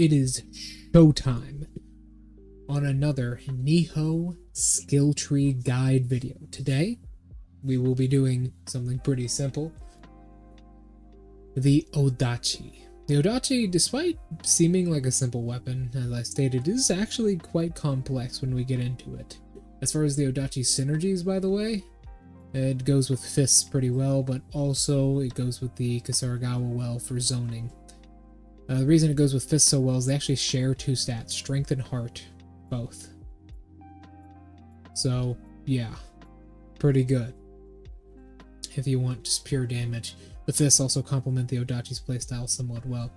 it is showtime on another NIOH skill tree guide video. Today, we will be doing something pretty simple. The Odachi. The Odachi, despite seeming like a simple weapon, as I stated, is actually quite complex when we get into it. As far as the Odachi synergies, by the way, it goes with fists pretty well, but also it goes with the Kasaragawa well for zoning. The reason it goes with fists so well is they actually share two stats, strength and heart, both. So, yeah, pretty good. If you want just pure damage. The fists also complement the Odachi's playstyle somewhat well.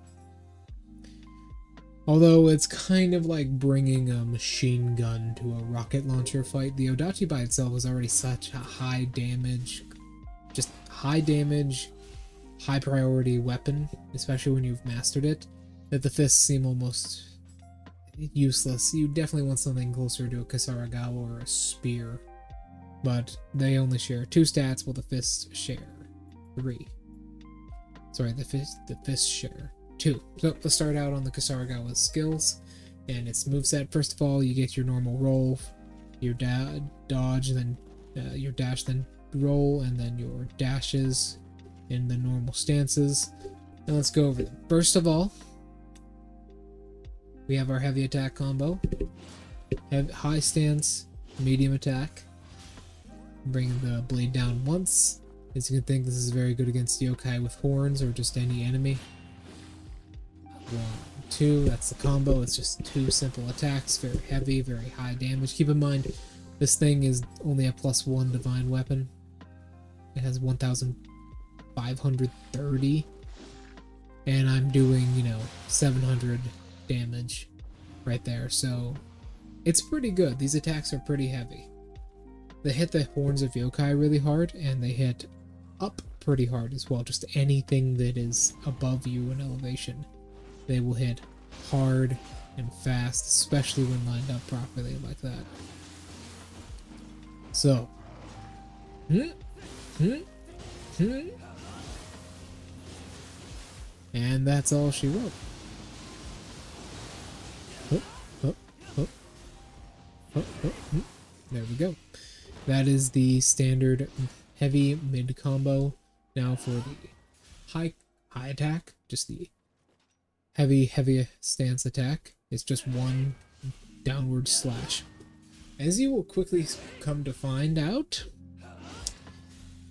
Although it's kind of like bringing a machine gun to a rocket launcher fight, the Odachi by itself is already such a high damage, high priority weapon, especially when you've mastered it, that the fists seem almost useless. You definitely want something closer to a Kasaragawa or a spear, but they only share 2 stats while the fists share 3. Sorry, the fists share 2. So let's start out on the Kasaragawa's skills and its moveset. First of all, you get your normal roll, your dodge, then your dash, then roll, and then your dashes in the normal stances. Now let's go over them. First of all, we have our heavy attack combo. High stance, medium attack. Bring the blade down once. As you can think, this is very good against yokai with horns or just any enemy. 1, 2, that's the combo. It's just 2 simple attacks, very heavy, very high damage. Keep in mind, this thing is only a +1 divine weapon. It has 1,530, and I'm doing, 700 damage right there, so it's pretty good. These attacks are pretty heavy. They hit the horns of yokai really hard, and they hit up pretty hard as well. Just anything that is above you in elevation, they will hit hard and fast, especially when lined up properly like that. So, and that's all she wrote. There we go. That is the standard heavy mid combo. Now for the high attack, just the heavy stance attack. It's just 1 downward slash. As you will quickly come to find out,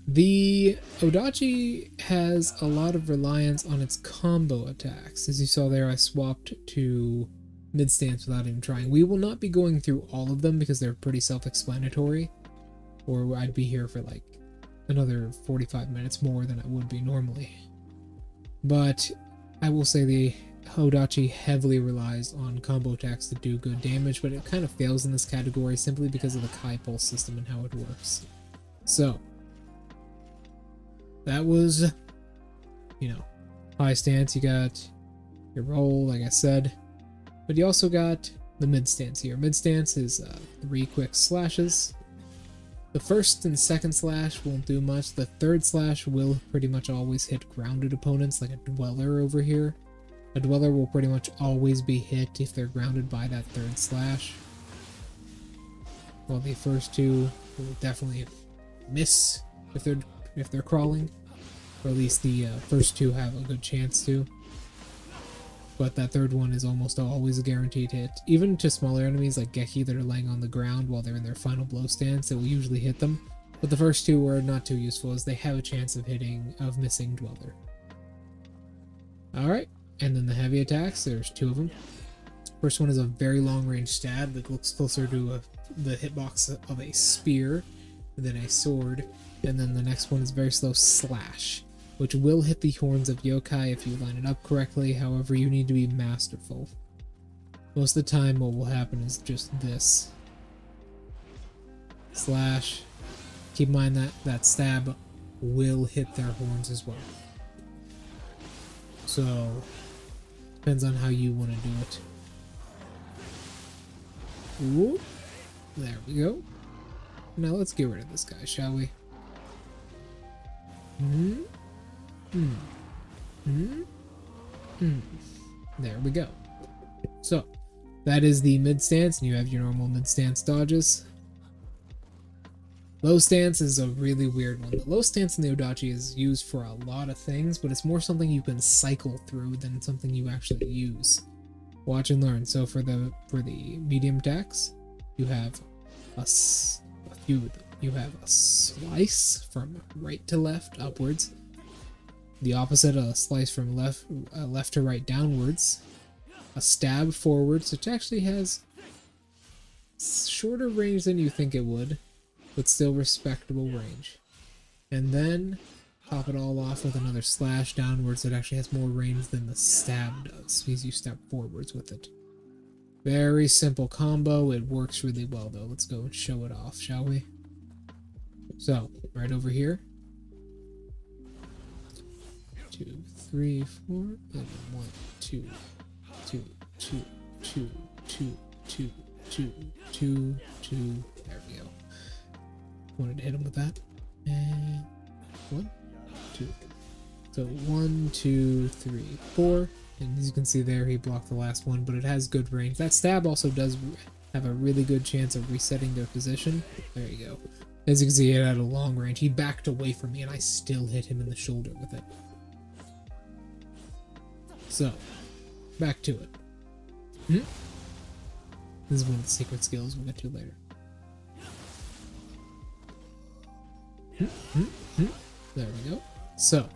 the Odachi has a lot of reliance on its combo attacks. As you saw there, I swapped to mid stance without even trying. We will not be going through all of them because they're pretty self-explanatory, or I'd be here for like another 45 minutes more than I would be normally. But I will say the Odachi heavily relies on combo attacks to do good damage, but it kind of fails in this category simply because of the Kai pulse system and how it works. So that was, high stance. You got your roll, like I said, but you also got the mid stance here. Mid stance is 3 quick slashes. The first and second slash won't do much. The third slash will pretty much always hit grounded opponents, like a dweller over here. A dweller will pretty much always be hit if they're grounded by that third slash, while the first 2 will definitely miss if they're crawling, or at least the first 2 have a good chance to. But that third one is almost always a guaranteed hit. Even to smaller enemies like Geki that are laying on the ground while they're in their final blow stance, it will usually hit them. But the first 2 are not too useful as they have a chance of missing Dweller. Alright, and then the heavy attacks, there's 2 of them. First one is a very long range stab that looks closer to the hitbox of a spear than a sword. And then the next one is very slow slash, which will hit the horns of yokai if you line it up correctly. However, you need to be masterful. Most of the time what will happen is just this. Slash. Keep in mind that stab will hit their horns as well. So, depends on how you want to do it. Ooh, there we go. Now let's get rid of this guy, shall we? There we go. So that is the mid stance, and you have your normal mid stance dodges. Low stance is a really weird one. The low stance in the Odachi is used for a lot of things, but it's more something you can cycle through than something you actually use. Watch and learn. So for the medium attacks, you have a few of them. You have a slice from right to left upwards. The opposite, a slice from left to right downwards. A stab forwards, which actually has shorter range than you think it would, but still respectable range. And then top it all off with another slash downwards that actually has more range than the stab does, because you step forwards with it. Very simple combo. It works really well though. Let's go and show it off, shall we? So, right over here. 2, 3, 4, and 1, 2, 2, 2, 2, 2, 2, 2, 2, 2. There we go. Wanted to hit him with that. And 1, 2. So 1, 2, 3, 4. And as you can see there, he blocked the last one, but it has good range. That stab also does have a really good chance of resetting their position. There you go. As you can see, it had a long range. He backed away from me, and I still hit him in the shoulder with it. So, back to it. This is one of the secret skills we'll get to later. There we go. So,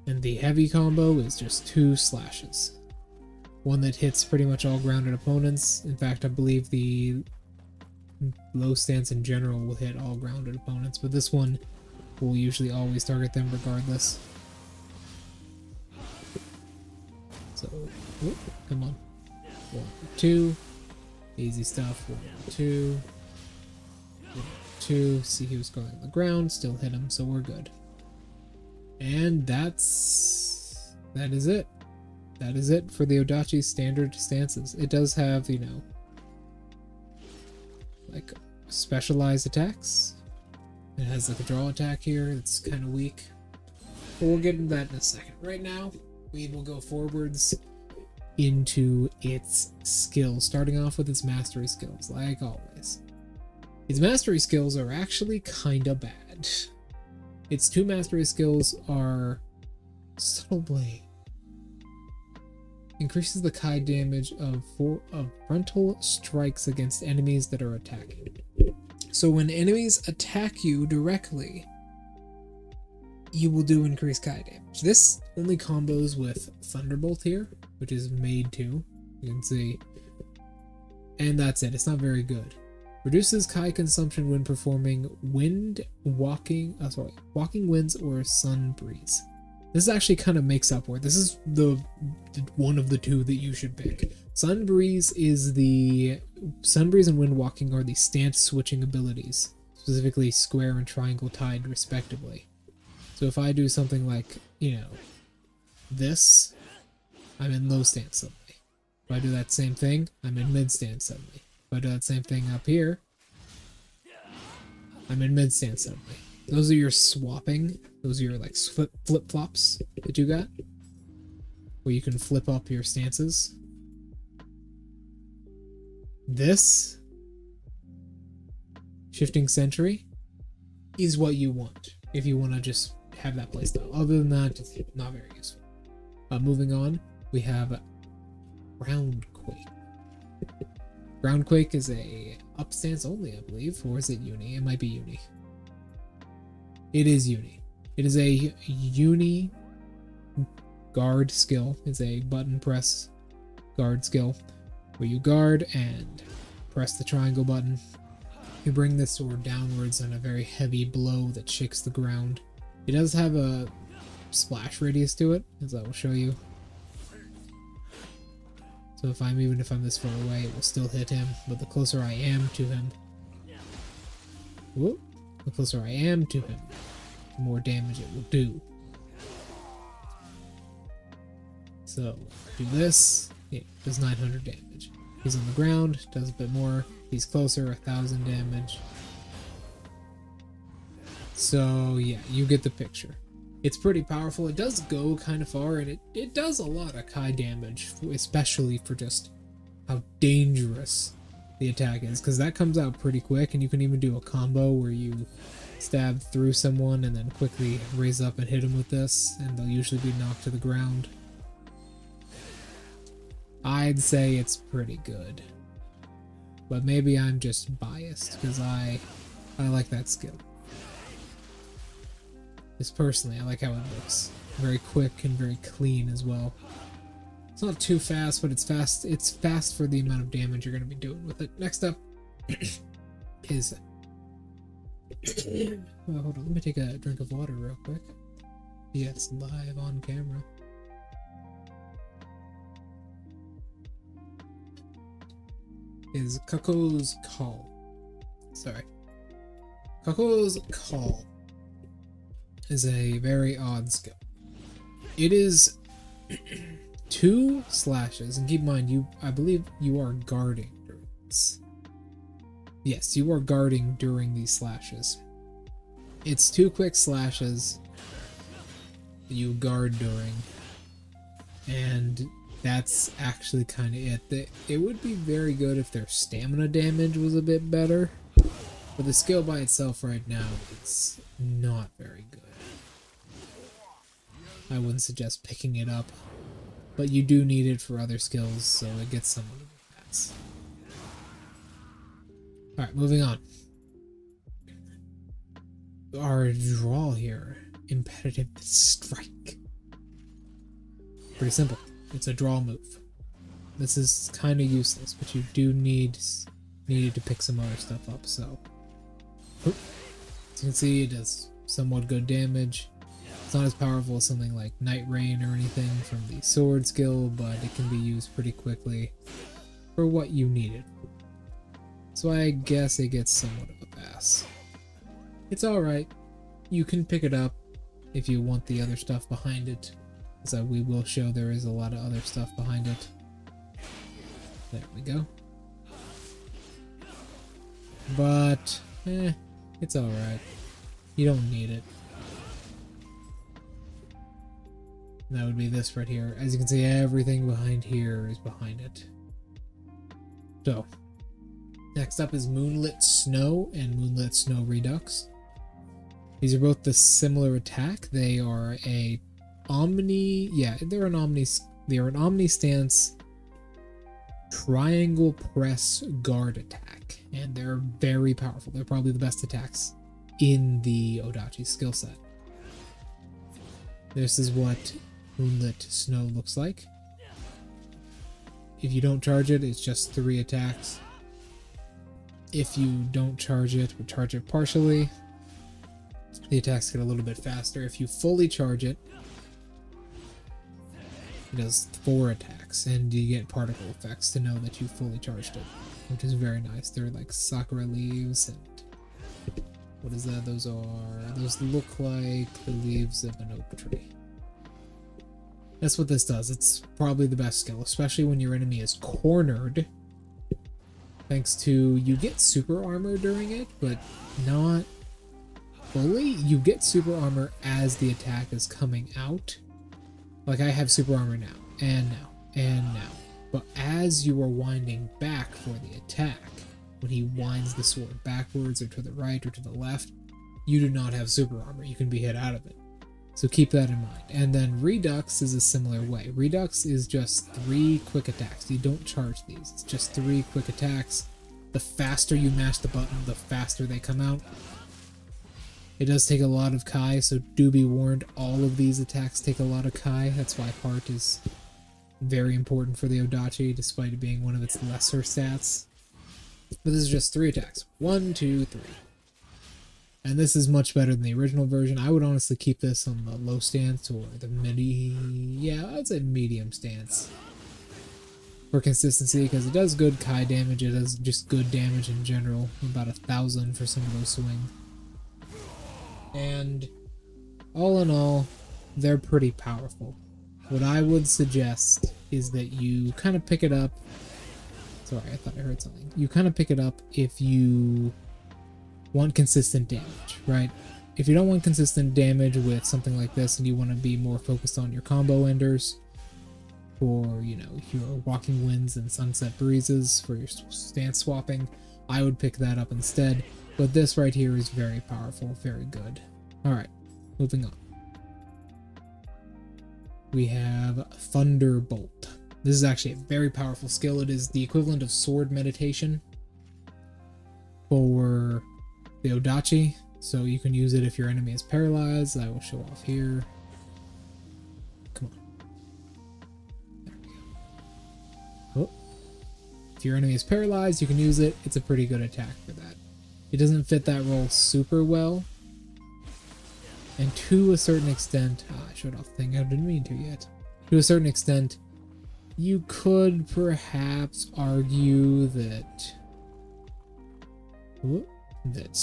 and the heavy combo is just 2 slashes. One that hits pretty much all grounded opponents. In fact, I believe the low stance in general will hit all grounded opponents, but this one will usually always target them regardless. So, whoop, come on. 1, 2. Easy stuff. 1, 2. 1, 2. See, he was going on the ground, still hit him, so we're good. And that is it. That is it for the Odachi standard stances. It does have, you know, like specialized attacks. It has like a draw attack here that's kind of weak. But we'll get into that in a second. Right now, we will go forwards into its skills, starting off with its mastery skills, like always. Its mastery skills are actually kinda bad. Its 2 mastery skills are Subtle Blade. Increases the Kai damage of frontal strikes against enemies that are attacking. So when enemies attack you directly, you will do increased Kai damage. This only combos with Thunderbolt here, which is made to, you can see. And that's it, it's not very good. Reduces Kai consumption when performing walking winds or sun breeze. This actually kind of makes up for it. This is the one of the 2 that you should pick. Sun breeze and wind walking are the stance switching abilities, specifically square and triangle tied respectively. So if I do something like, you know, this, I'm in low stance suddenly. If I do that same thing, I'm in mid stance suddenly. If I do that same thing up here, I'm in mid stance suddenly. Those are your swapping. Those are your like flip-flops that you got, where you can flip up your stances. This shifting sentry is what you want if you want to just have that playstyle. Other than that, it's not very useful. Moving on, we have Groundquake. Groundquake is a up stance only, I believe, or is it uni? It might be uni. It is uni. It is a uni guard skill. It's a button press guard skill where you guard and press the triangle button. You bring this sword downwards on a very heavy blow that shakes the ground. It does have a splash radius to it, as I will show you. So even if I'm this far away, it will still hit him, but the closer I am to him, the more damage it will do. So, do this, it does 900 damage. He's on the ground, does a bit more. He's closer, 1000 damage. So, yeah, you get the picture. It's pretty powerful. It does go kind of far, and it does a lot of Kai damage, especially for just how dangerous the attack is, because that comes out pretty quick, and you can even do a combo where you stab through someone and then quickly raise up and hit them with this, and they'll usually be knocked to the ground. I'd say it's pretty good, but maybe I'm just biased because I like that skill. Just personally, I like how it looks. Very quick and very clean as well. It's not too fast, but it's fast. It's fast for the amount of damage you're going to be doing with it. Next up is... well, hold on, let me take a drink of water real quick. Yes, live on camera. Is Kako's Call. Sorry. Kako's Call is a very odd skill. It is 2 slashes, and keep in mind, I believe you are guarding during this. Yes, you are guarding during these slashes. It's 2 quick slashes that you guard during, and that's actually kind of it. It would be very good if their stamina damage was a bit better, but the skill by itself right now is not very good. I wouldn't suggest picking it up, but you do need it for other skills, so it gets somewhat of a pass. Alright, moving on. Our draw here, Imperative Strike. Pretty simple. It's a draw move. This is kind of useless, but you do needed to pick some other stuff up, so... As you can see, it does somewhat good damage. It's not as powerful as something like Night Rain or anything from the sword skill, but it can be used pretty quickly for what you need it. So I guess it gets somewhat of a pass. It's alright. You can pick it up if you want the other stuff behind it. So we will show there is a lot of other stuff behind it. There we go. But, it's alright. You don't need it. And that would be this right here. As you can see, everything behind here is behind it. So, next up is Moonlit Snow and Moonlit Snow Redux. These are both the similar attack. They are a Omni... yeah, they're an Omni stance triangle press guard attack. And they're very powerful. They're probably the best attacks in the Odachi skill set. This is what Moonlit Snow looks like. If you don't charge it, it's just 3 attacks. If you don't charge it, or charge it partially, the attacks get a little bit faster. If you fully charge it, it does 4 attacks, and you get particle effects to know that you fully charged it, which is very nice. They're like sakura leaves, and what is that? Those look like the leaves of an oak tree. That's what this does. It's probably the best skill, especially when your enemy is cornered. Thanks to, you get super armor during it, but not fully. You get super armor as the attack is coming out. Like, I have super armor now, and now, and now. But as you are winding back for the attack, when he winds the sword backwards or to the right or to the left, you do not have super armor. You can be hit out of it. So keep that in mind. And then Redux is a similar way. Redux is just 3 quick attacks. You don't charge these. It's just 3 quick attacks. The faster you mash the button, the faster they come out. It does take a lot of Kai, so do be warned, all of these attacks take a lot of Kai. That's why Heart is very important for the Odachi, despite it being one of its lesser stats. But this is just 3 attacks. 1, 2, 3. And this is much better than the original version. I would honestly keep this on the low stance or the I'd say medium stance for consistency, because it does good Kai damage. It does just good damage in general, about 1,000 for some of those swings. And all in all, they're pretty powerful. What I would suggest is that you kind of pick it up. Sorry, I thought I heard something. You kind of pick it up if you want consistent damage, right? if you don't want consistent damage with something like this and you want to be more focused on your combo enders, for, you know, your Walking Winds and Sunset Breezes for your stance swapping, I would pick that up instead. But this right here is very powerful, very good. Alright, moving on. We have Thunderbolt. This is actually a very powerful skill. It is the equivalent of Sword Meditation for the Odachi. So you can use it if your enemy is paralyzed. I will show off here. Come on. There we go. Oh. If your enemy is paralyzed, you can use it. It's a pretty good attack for that. It doesn't fit that role super well. And to a certain extent, I showed off the thing I didn't mean to yet. To a certain extent, you could perhaps argue that Moonlit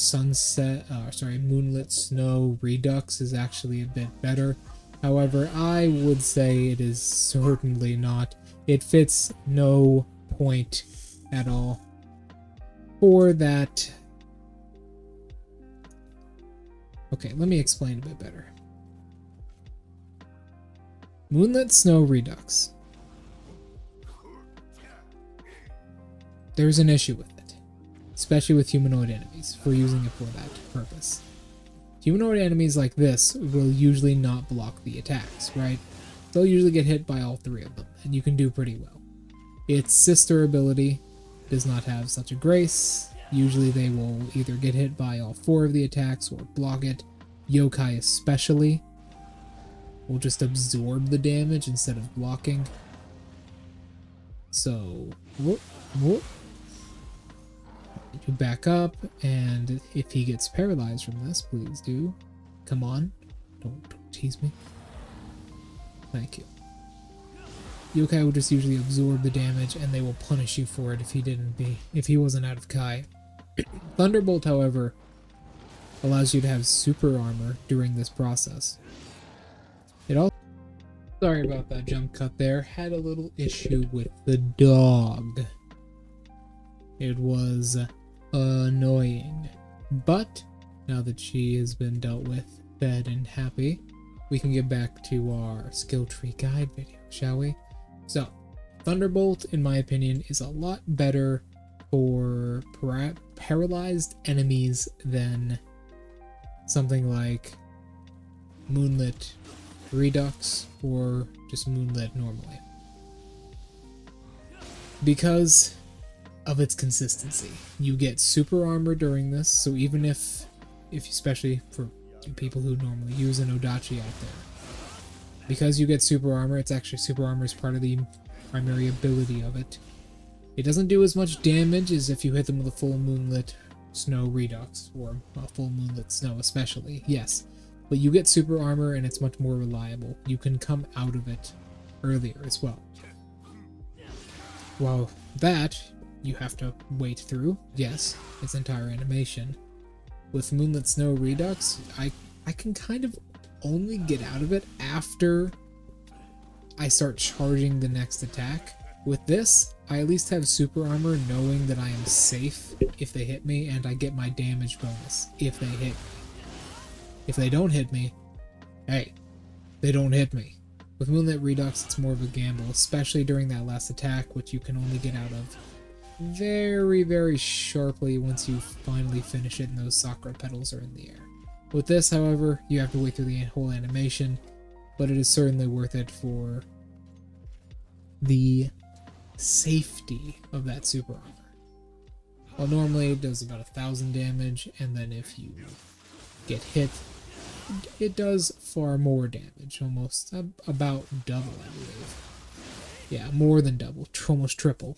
Snow Redux is actually a bit better. However, I would say it is certainly not. It fits no point at all for that. Okay, let me explain a bit better. Moonlit Snow Redux. There's an issue with it, especially with humanoid enemies, for using it for that purpose. Humanoid enemies like this will usually not block the attacks, right? They'll usually get hit by all three of them, and you can do pretty well. Its sister ability does not have such a grace. Usually they will either get hit by all four of the attacks or block it. Yokai especially will just absorb the damage instead of blocking. So, whoop. You back up, and if he gets paralyzed from this, please do. Come on. Don't tease me. Thank you. Yokai will just usually absorb the damage, and they will punish you for it if he wasn't out of Kai. Thunderbolt, however, allows you to have super armor during this process. It also, sorry about that jump cut there, had a little issue with the dog. It was annoying. But now that she has been dealt with, fed, and happy, we can get back to our skill tree guide video, shall we? So, Thunderbolt, in my opinion, is a lot better for paralyzed enemies than something like Moonlit Redux or just Moonlit normally, because of its consistency. You get super armor during this, so even if especially for people who normally use an Odachi out there, because you get super armor, it's actually super armor is part of the primary ability of it. It doesn't do as much damage as if you hit them with a full Moonlit Snow Redux, or a full Moonlit Snow especially, yes. But you get super armor and it's much more reliable. You can come out of it earlier as well. While that, you have to wait through, yes, its entire animation. With Moonlit Snow Redux, I can kind of only get out of it after I start charging the next attack. With this, I at least have super armor knowing that I am safe if they hit me, and I get my damage bonus if they hit me. If they don't hit me, hey, they don't hit me. With Moonlit Redux, it's more of a gamble, especially during that last attack, which you can only get out of very, very sharply once you finally finish it and those sakura petals are in the air. With this, however, you have to wait through the whole animation, but it is certainly worth it for the safety of that super armor. Well, normally it does about 1,000 damage, and then if you get hit, it does far more damage, almost about double, I believe. Yeah, more than double, almost triple.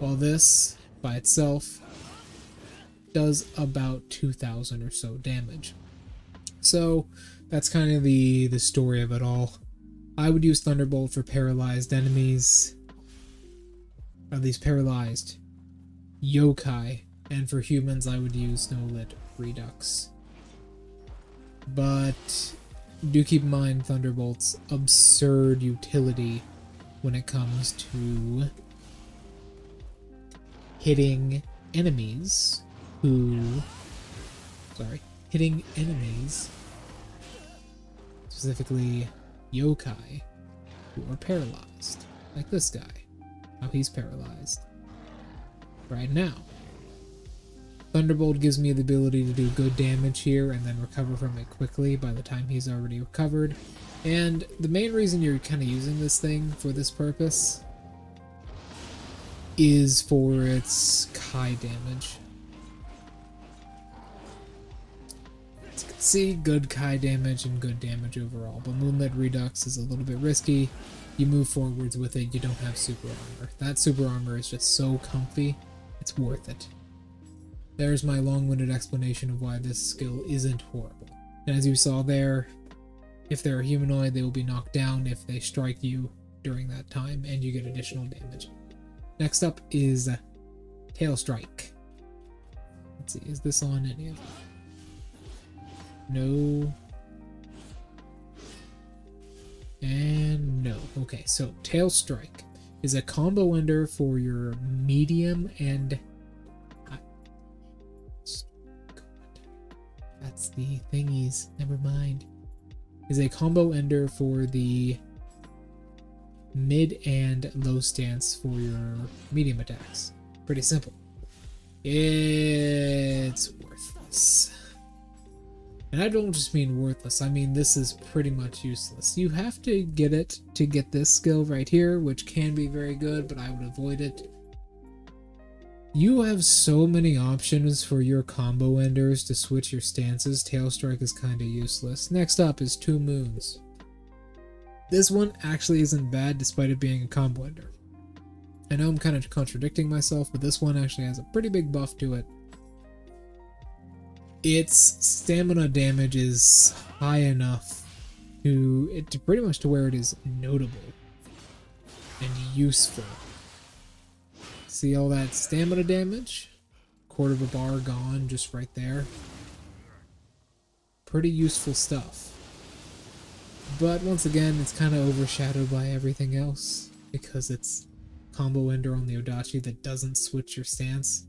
While this, by itself, does about 2,000 or so damage. So, that's kind of the story of it all. I would use Thunderbolt for paralyzed enemies, or at least paralyzed yokai, and for humans I would use Snowlit Redux. But do keep in mind Thunderbolt's absurd utility when it comes to hitting enemies who hitting enemies, specifically yokai, who are paralyzed, like this guy. How he's paralyzed right now. Thunderbolt gives me the ability to do good damage here and then recover from it quickly by the time he's already recovered. And the main reason you're kind of using this thing for this purpose is for its Kai damage. As you can see, good Kai damage and good damage overall, but Moonlit Redux is a little bit risky. You move forwards with it, you don't have super armor. That super armor is just so comfy, it's worth it. There's my long-winded explanation of why this skill isn't horrible. And as you saw there, if they're a humanoid, they will be knocked down if they strike you during that time, and you get additional damage. Next up is Tail Strike. Let's see, is this on any of them? No. And no. Okay, so Tail Strike is a combo ender for your medium and... That's the thingies, never mind. Is a combo ender for the mid and low stance for your medium attacks. Pretty simple. It's worthless. And I don't just mean worthless, I mean this is pretty much useless. You have to get it to get this skill right here, which can be very good, but I would avoid it. You have so many options for your combo enders to switch your stances. Tail Strike is kinda useless. Next up is Two Moons. This one actually isn't bad despite it being a combo ender. I know I'm kind of contradicting myself, but this one actually has a pretty big buff to it. Its stamina damage is high enough to pretty much to where it is notable and useful. See all that stamina damage? Quarter of a bar gone just right there. Pretty useful stuff. But once again, it's kind of overshadowed by everything else because it's combo ender on the Odachi that doesn't switch your stance.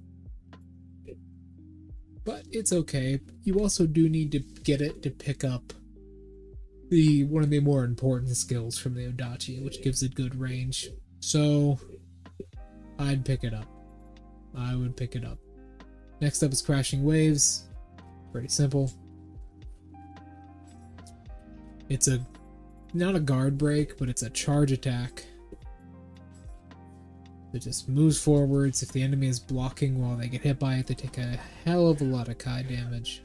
But it's okay. You also do need to get it to pick up one of the more important skills from the Odachi, which gives it good range. So I'd pick it up. I would pick it up. Next up is Crashing Waves. Pretty simple. It's not a guard break, but it's a charge attack. It just moves forwards. If the enemy is blocking while they get hit by it, they take a hell of a lot of Kai damage.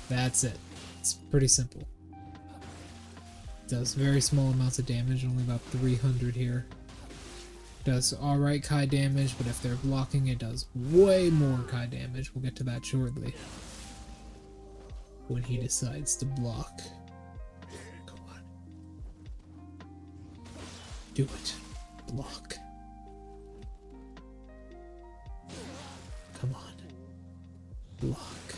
That's it. It's pretty simple. It does very small amounts of damage, only about 300 here. Does alright Kai damage, but if they're blocking, it does way more Kai damage. We'll get to that shortly. When he decides to block. Come on. Do it. Block. Come on. Block.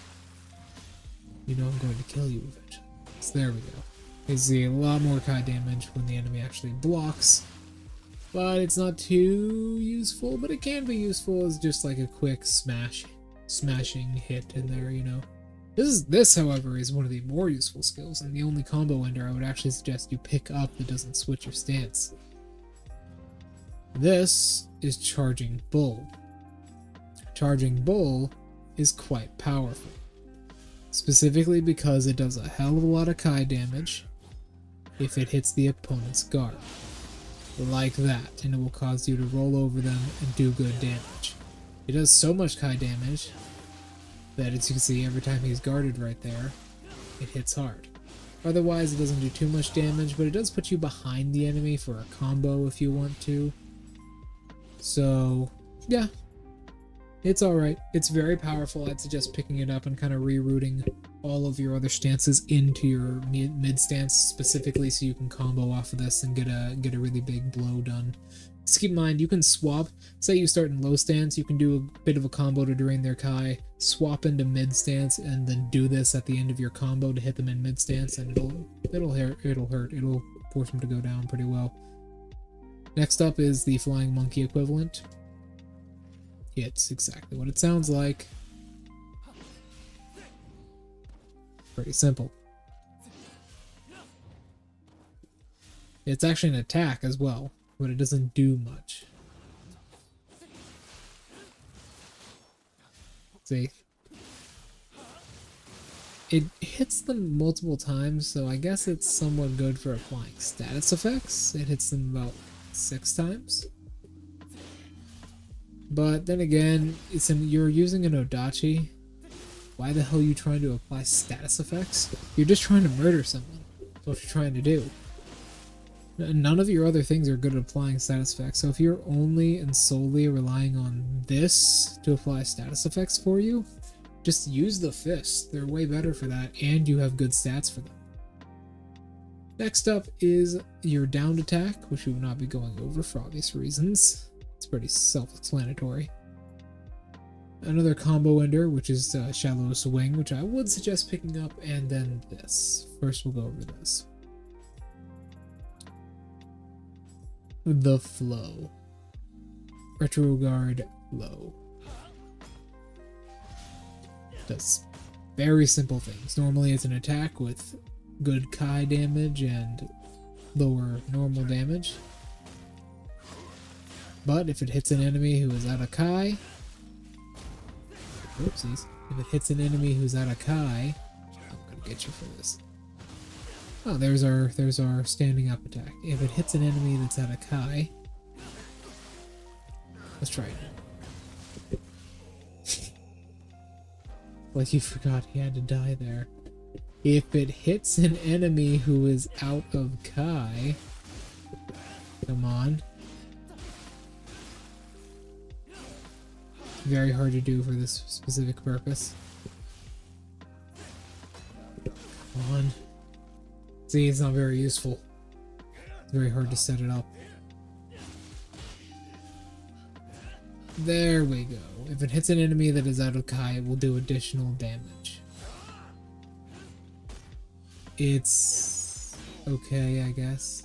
You know I'm going to kill you eventually. So there we go. You see a lot more Kai damage when the enemy actually blocks. But it's not too useful, but it can be useful as just like a quick smashing hit in there, you know. This, however, is one of the more useful skills, and the only combo ender I would actually suggest you pick up that doesn't switch your stance. This is Charging Bull. Charging Bull is quite powerful, specifically because it does a hell of a lot of Kai damage if it hits the opponent's guard. Like that, and it will cause you to roll over them and do good damage. It does so much Kai damage that, as you can see, every time he's guarded right there, it hits hard. Otherwise, it doesn't do too much damage, but it does put you behind the enemy for a combo if you want to. So, yeah. It's alright. It's very powerful. I'd suggest picking it up and kind of rerouting all of your other stances into your mid stance specifically so you can combo off of this and get a really big blow done. Just keep in mind, you can swap. Say you start in low stance, you can do a bit of a combo to drain their Kai, swap into mid stance, and then do this at the end of your combo to hit them in mid stance, and it'll hurt. It'll force them to go down pretty well. Next up is the Flying Monkey equivalent. It's exactly what it sounds like. Pretty simple. It's actually an attack as well, but it doesn't do much. See? It hits them multiple times, so I guess it's somewhat good for applying status effects. It hits them about 6 times. But then again, you're using an Odachi. Why the hell are you trying to apply status effects? You're just trying to murder someone. That's what you're trying to do. None of your other things are good at applying status effects, so if you're only and solely relying on this to apply status effects for you, just use the fists. They're way better for that, and you have good stats for them. Next up is your downed attack, which we will not be going over for obvious reasons. It's pretty self-explanatory. Another combo ender, which is Shallow Swing, which I would suggest picking up, and then this. First we'll go over this. The Flow. Retrograde Flow. Does very simple things. Normally it's an attack with good Kai damage and lower normal damage. But if it hits an enemy who is out of Kai... Oopsies. If it hits an enemy who's out of Kai... I'm gonna get you for this. Oh, there's our standing up attack. If it hits an enemy that's out of Kai... Let's try it. Like you forgot he had to die there. If it hits an enemy who is out of Kai... Come on. Very hard to do for this specific purpose. Come on. See, it's not very useful. It's very hard to set it up. There we go. If it hits an enemy that is out of Kai, it will do additional damage. It's okay, I guess.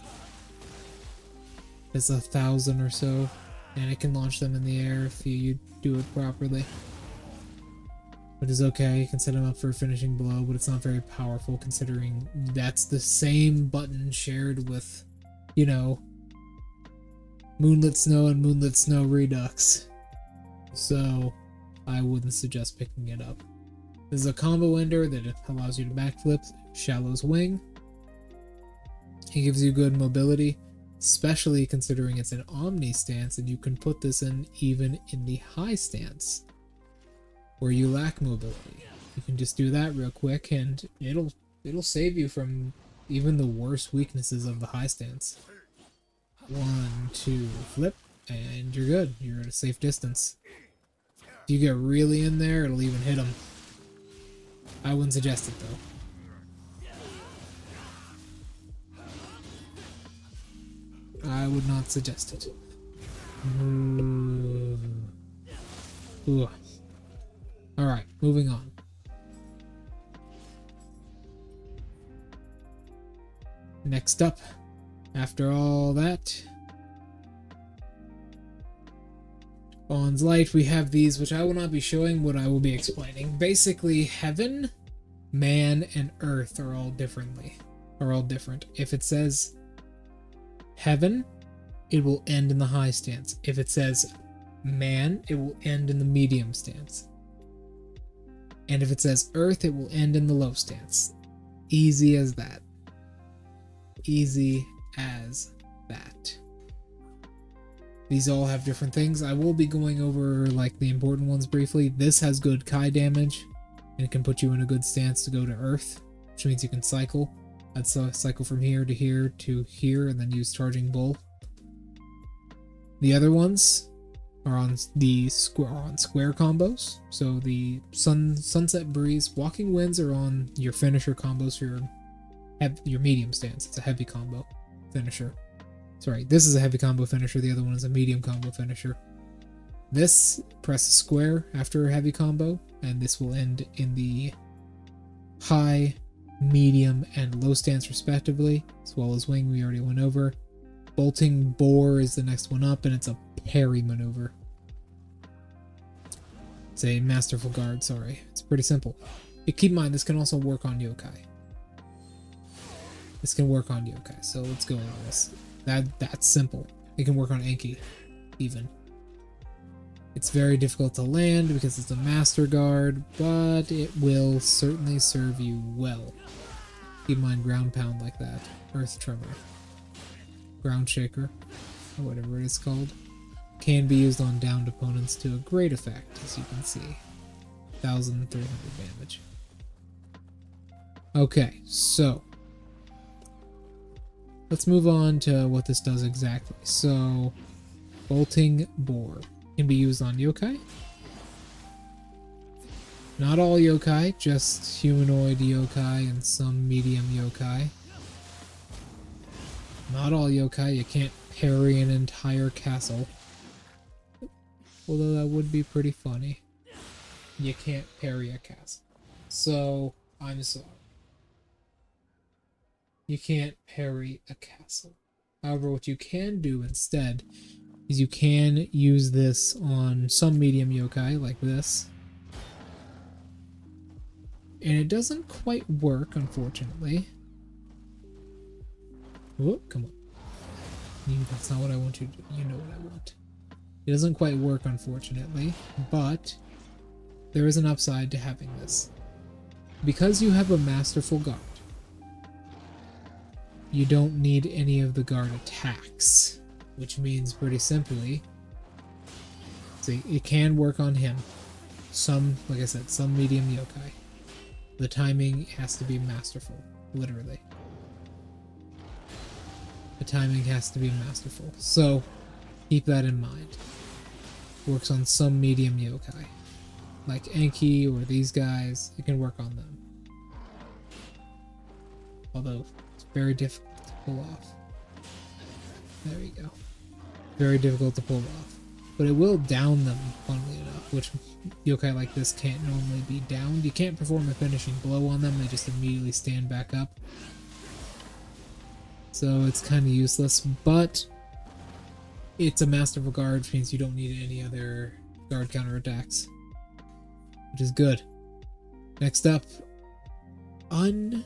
It's 1,000 or so, and it can launch them in the air if you do it properly. Which is okay, you can set them up for a finishing blow, but it's not very powerful considering that's the same button shared with, you know, Moonlit Snow and Moonlit Snow Redux. So, I wouldn't suggest picking it up. This is a combo ender that allows you to backflip, Shallow Swing. It gives you good mobility, especially considering it's an Omni stance, and you can put this in even in the high stance, where you lack mobility. You can just do that real quick, and it'll save you from even the worst weaknesses of the high stance. 1, 2, flip, and you're good. You're at a safe distance. If you get really in there, it'll even hit them. I wouldn't suggest it though. I would not suggest it. Ooh. Alright, moving on. Next up, after all that, Bond's Light, we have these, which I will not be showing, what I will be explaining. Basically, heaven, man, and earth are all different. If it says heaven, it will end in the high stance. If it says man, it will end in the medium stance. And if it says earth, it will end in the low stance. Easy as that. Easy as that. These all have different things. I will be going over like the important ones briefly. This has good Kai damage, and it can put you in a good stance to go to earth, which means you can cycle. I'd cycle from here to here to here, and then use Charging Bull. The other ones are on the square combos. So the Sunset Breeze, Walking Winds are on your finisher combos for your medium stance. It's a heavy combo finisher. Sorry, this is a heavy combo finisher. The other one is a medium combo finisher. This presses square after a heavy combo, and this will end in the high, medium, and low stance respectively, as well as wing we already went over. Bolting Boar is the next one up, and it's a parry maneuver. It's a masterful guard, sorry. It's pretty simple. Keep in mind, this can also work on yokai. This can work on yokai, so let's go over this. That's simple. It can work on Enki, even. It's very difficult to land because it's a Master Guard, but it will certainly serve you well. Keep in mind, Ground Pound like that. Earth Tremor. Ground Shaker, or whatever it is called. Can be used on downed opponents to a great effect, as you can see. 1,300 damage. Okay, so let's move on to what this does exactly. So, Bolting Boar can be used on yokai. Not all yokai, just humanoid yokai and some medium yokai. Not all yokai, you can't parry an entire castle. Although that would be pretty funny. You can't parry a castle. So, I'm sorry. You can't parry a castle. However, what you can do instead is you can use this on some medium yokai like this. And it doesn't quite work, unfortunately. Whoop, come on. That's not what I want you to do. You know what I want. It doesn't quite work, unfortunately, but there is an upside to having this. Because you have a Masterful Guard, you don't need any of the guard attacks, which means pretty simply, see, it can work on him. Some, like I said, some medium yokai. The timing has to be masterful, literally. The timing has to be masterful. So, keep that in mind. Works on some medium yokai. Like Enki or these guys, it can work on them. Although, it's very difficult to pull off. There we go. Very difficult to pull off. But it will down them, funnily enough, which yokai like this can't normally be downed. You can't perform a finishing blow on them, they just immediately stand back up. So it's kind of useless, but it's a Masterful Guard, which means you don't need any other guard counterattacks, which is good. Next up, Undaunted.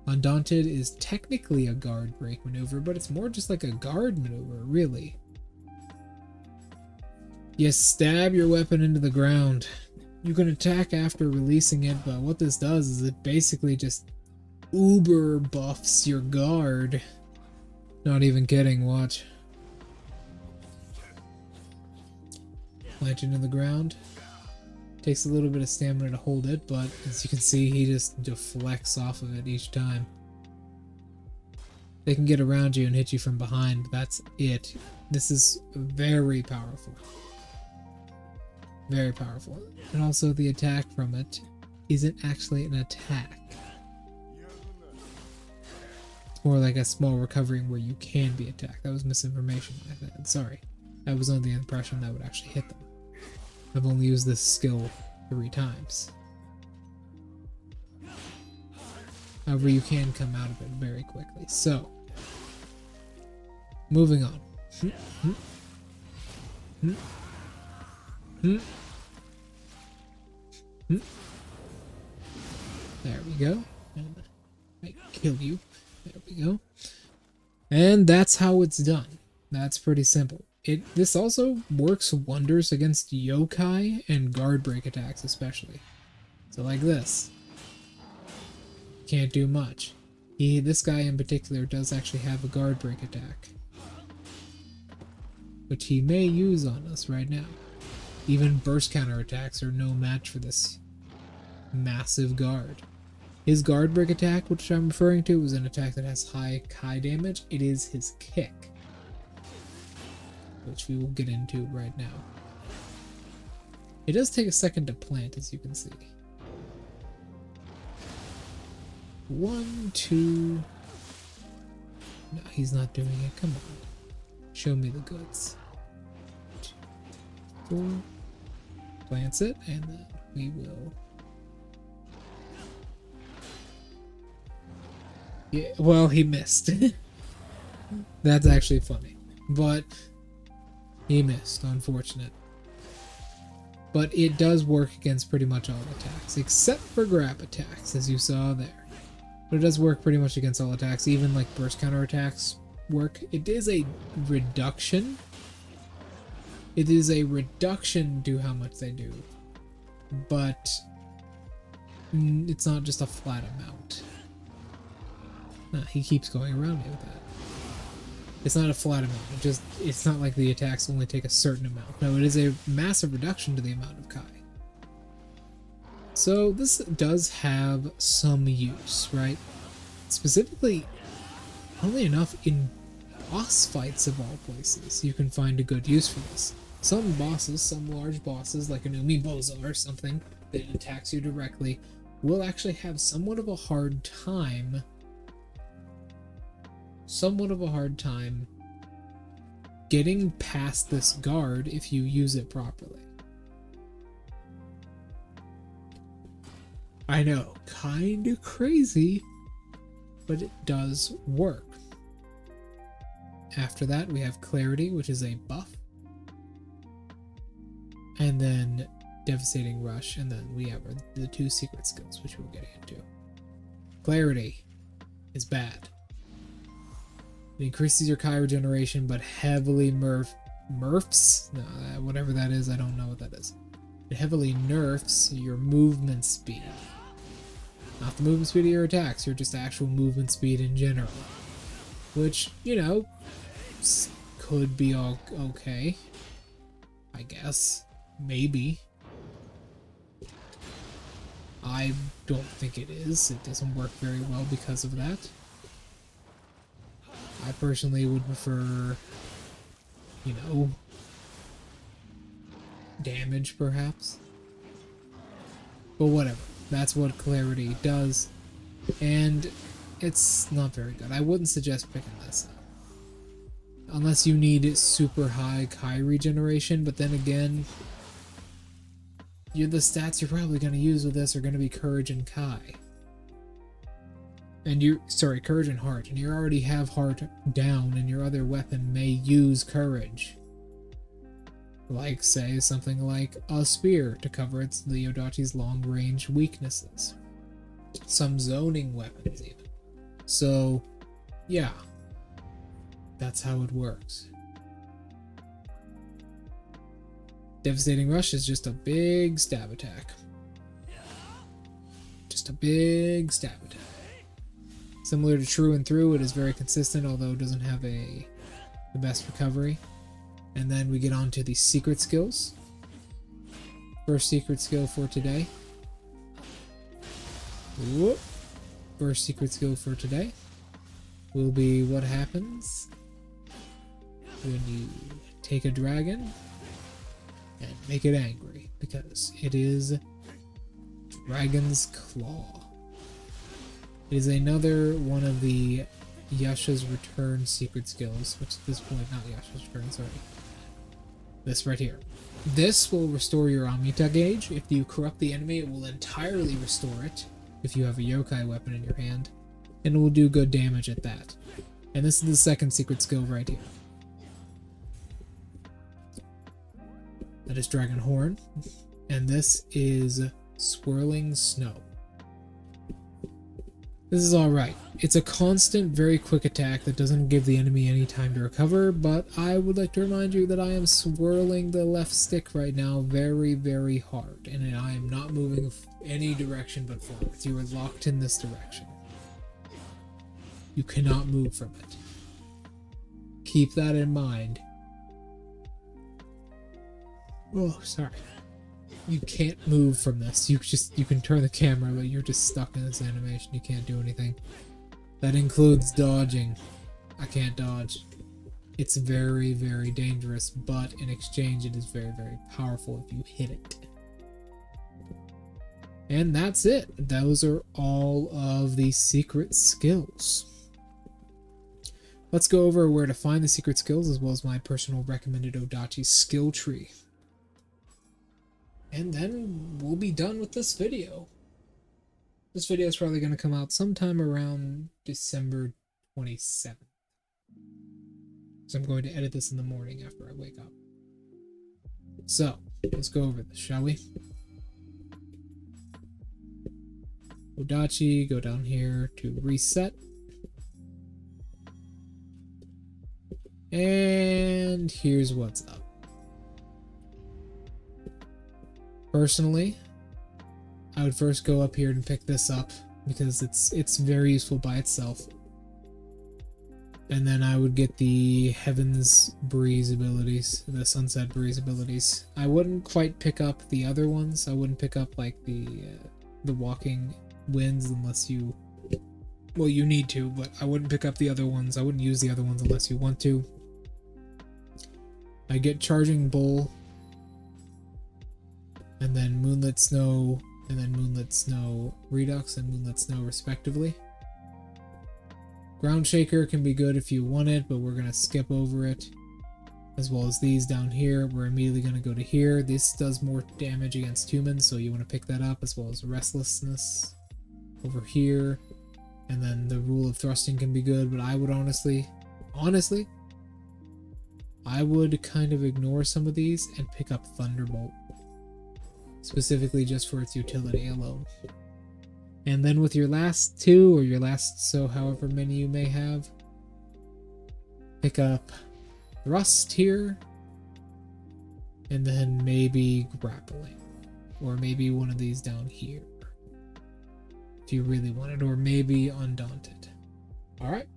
Undaunted is technically a guard break maneuver, but it's more just like a guard maneuver, really. You stab your weapon into the ground. You can attack after releasing it, but what this does is it basically just uber buffs your guard. Not even kidding, watch. Plant it into the ground. Takes a little bit of stamina to hold it, but as you can see, he just deflects off of it each time. They can get around you and hit you from behind, but that's it. This is very powerful. Very powerful. And also the attack from it isn't actually an attack. It's more like a small recovery where you can be attacked. That was misinformation, I had. Sorry. I was under the impression that would actually hit them. I've only used this skill 3 times. However, you can come out of it very quickly. So, moving on. There we go. And I kill you. There we go. And that's how it's done. That's pretty simple. This also works wonders against yokai and guard break attacks especially. So like this. Can't do much. This guy in particular does actually have a guard break attack, which he may use on us right now. Even burst counterattacks are no match for this massive guard. His guard break attack, which I'm referring to, is an attack that has high Kai damage. It is his kick, which we will get into right now. It does take a second to plant, as you can see. 1, 2... No, he's not doing it. Come on. Show me the goods. 2, 4. Plants it, and then we will... Yeah, well, he missed. That's actually funny. But he missed, unfortunate. but it does work against pretty much all attacks, except for grab attacks, as you saw there. But it does work pretty much against all attacks, even like burst counter attacks work. It is a reduction. It is a reduction to how much they do, but it's not just a flat amount. Nah, he keeps going around me with that. It's not a flat amount. It's not like the attacks only take a certain amount. No, it is a massive reduction to the amount of Kai. So this does have some use, right? Specifically, oddly enough, in boss fights of all places, you can find a good use for this. Some bosses, some large bosses, like an Umiboza or something that attacks you directly, will actually have somewhat of a hard time getting past this guard if you use it properly. I know, kinda crazy, but it does work. After that, we have Clarity, which is a buff. And then Devastating Rush, and then we have the two secret skills, which we'll get into. Clarity is bad. It increases your Kai regeneration, but heavily nerfs? No, whatever that is, I don't know what that is. It heavily nerfs your movement speed. Not the movement speed of your attacks, your just actual movement speed in general. Which, you know, could be okay. I guess. Maybe. I don't think it is. It doesn't work very well because of that. I personally would prefer, you know, damage perhaps. But whatever. That's what Clarity does. And it's not very good. I wouldn't suggest picking this up. Unless you need super high Kai regeneration, but then again, the stats you're probably going to use with this are going to be Courage and Kai. And Courage and Heart, and you already have Heart down, and your other weapon may use Courage. Like, say, something like a Spear to cover the Odachi's long-range weaknesses. Some zoning weapons, even. So, yeah. That's how it works. Devastating Rush is just a big stab attack. Just a big stab attack. Similar to True and Through, it is very consistent, although it doesn't have the best recovery. And then we get on to the secret skills. First secret skill for today. Whoop. First secret skill for today will be what happens when you take a dragon and make it angry, because it is Dragon's Claw. It is another one of the Yasha's Return secret skills, which at this point, not Yasha's Return, sorry. This right here. This will restore your Amita gauge. If you corrupt the enemy, it will entirely restore it if you have a yokai weapon in your hand, and it will do good damage at that. And this is the second secret skill right here. That is Dragon Horn, and this is Swirling Snow. This is alright. It's a constant, very quick attack that doesn't give the enemy any time to recover, but I would like to remind you that I am swirling the left stick right now very, very hard, and I am not moving any direction but forwards. You are locked in this direction. You cannot move from it. Keep that in mind. Oh, sorry. You can't move from this. You can turn the camera, but you're just stuck in this animation. You can't do anything. That includes dodging. I can't dodge. It's very, very dangerous, but in exchange it is very, very powerful if you hit it. And that's it. Those are all of the secret skills. Let's go over where to find the secret skills, as well as my personal recommended Odachi skill tree. And then we'll be done with this video. This video is probably going to come out sometime around December 27th. So I'm going to edit this in the morning after I wake up. So, let's go over this, shall we? Odachi, go down here to reset. And here's what's up. Personally, I would first go up here and pick this up because it's very useful by itself. And then I would get the Heaven's Breeze abilities, the Sunset Breeze abilities. I wouldn't quite pick up the other ones. I wouldn't pick up like the Walking Winds unless you, well, you need to, but I wouldn't pick up the other ones. I wouldn't use the other ones unless you want to. I get Charging Bull, and then Moonlit Snow, and then Moonlit Snow Redux and Moonlit Snow respectively. Ground Shaker can be good if you want it, but we're going to skip over it. As well as these down here, we're immediately going to go to here. This does more damage against humans, so you want to pick that up, as well as Restlessness over here. And then the Rule of Thrusting can be good, but I would honestly, I would kind of ignore some of these and pick up Thunderbolt. Specifically just for its utility alone. And then with your last two, or your last however many you may have, pick up Thrust here, and then maybe Grappling. Or maybe one of these down here. If you really want it, or maybe Undaunted. Alright,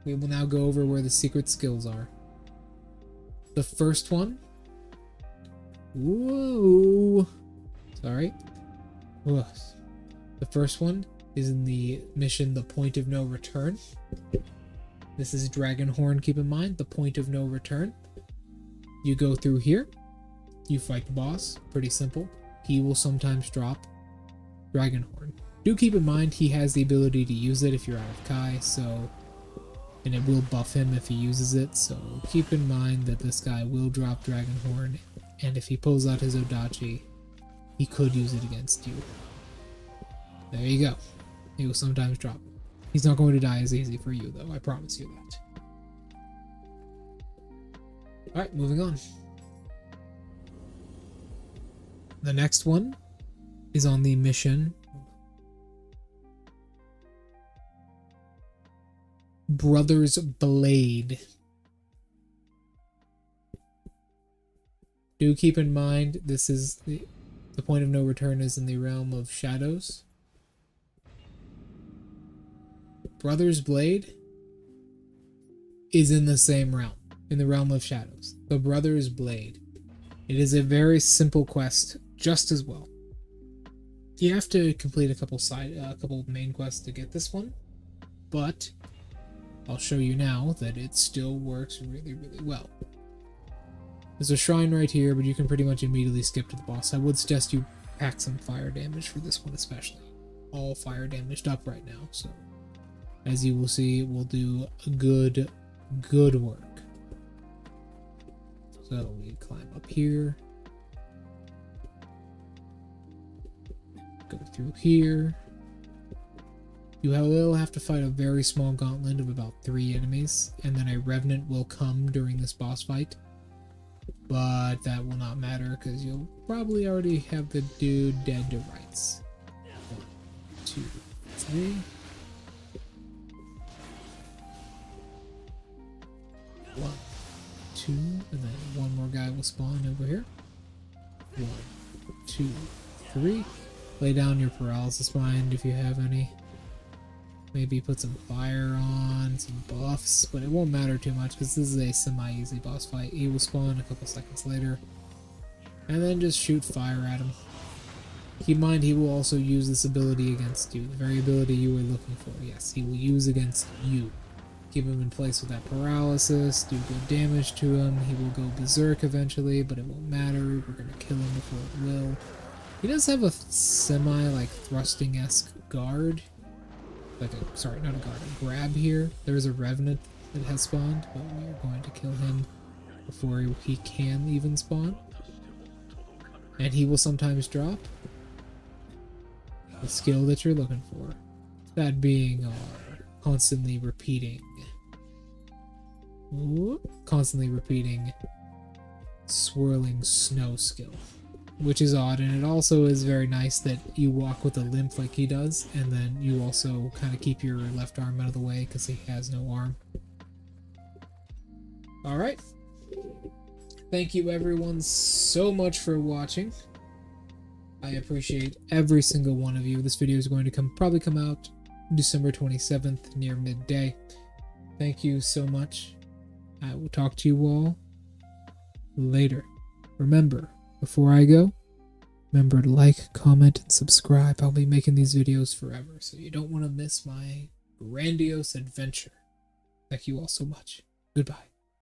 we will now go over where the secret skills are. The first one. Whoa! Sorry. Ugh. The first one is in the mission The Point of No Return. This is Dragonhorn, keep in mind, the Point of No Return. You go through here, you fight the boss, pretty simple. He will sometimes drop Dragonhorn. Do keep in mind he has the ability to use it if you're out of Kai, so, and it will buff him if he uses it, so keep in mind that this guy will drop Dragonhorn, and if he pulls out his Odachi, he could use it against you. There you go. He will sometimes drop it. He's not going to die as easy for you, though. I promise you that. Alright, moving on. The next one is on the mission Brother's Blade. Do keep in mind this is the Point of No Return is in the realm of shadows. Brother's Blade is in the same realm, in the realm of shadows. The Brother's Blade. It is a very simple quest, just as well. You have to complete a couple main quests to get this one, but I'll show you now that it still works really, really well. There's a shrine right here, but you can pretty much immediately skip to the boss. I would suggest you pack some fire damage for this one especially. All fire damaged up right now, so as you will see, it will do good work. So we climb up here, go through here. You will have to fight a very small gauntlet of about 3 enemies, and then a revenant will come during this boss fight. But that will not matter because you'll probably already have the dude dead to rights. 1, 2, 3. One, two, and then one more guy will spawn over here. 1, 2, 3. Lay down your paralysis bind if you have any. Maybe put some fire on, some buffs, but it won't matter too much because this is a semi-easy boss fight. He will spawn a couple seconds later. And then just shoot fire at him. Keep in mind he will also use this ability against you. The very ability you were looking for. Yes, he will use against you. Keep him in place with that paralysis, do good damage to him. He will go berserk eventually, but it won't matter. We're going to kill him before it will. He does have a semi, thrusting-esque guard. Sorry, not a guard, a grab here. There is a revenant that has spawned, but we are going to kill him before he can even spawn. And he will sometimes drop the skill that you're looking for. That being our constantly repeating Swirling Snow skill. which is odd, and it also is very nice that you walk with a limp like he does, and then you also kind of keep your left arm out of the way because he has no arm. Alright. Thank you everyone so much for watching. I appreciate every single one of you. This video is going to probably come out December 27th near midday. Thank you so much. I will talk to you all later. Remember, before I go, remember to like, comment, and subscribe. I'll be making these videos forever, so you don't want to miss my grandiose adventure. Thank you all so much. Goodbye.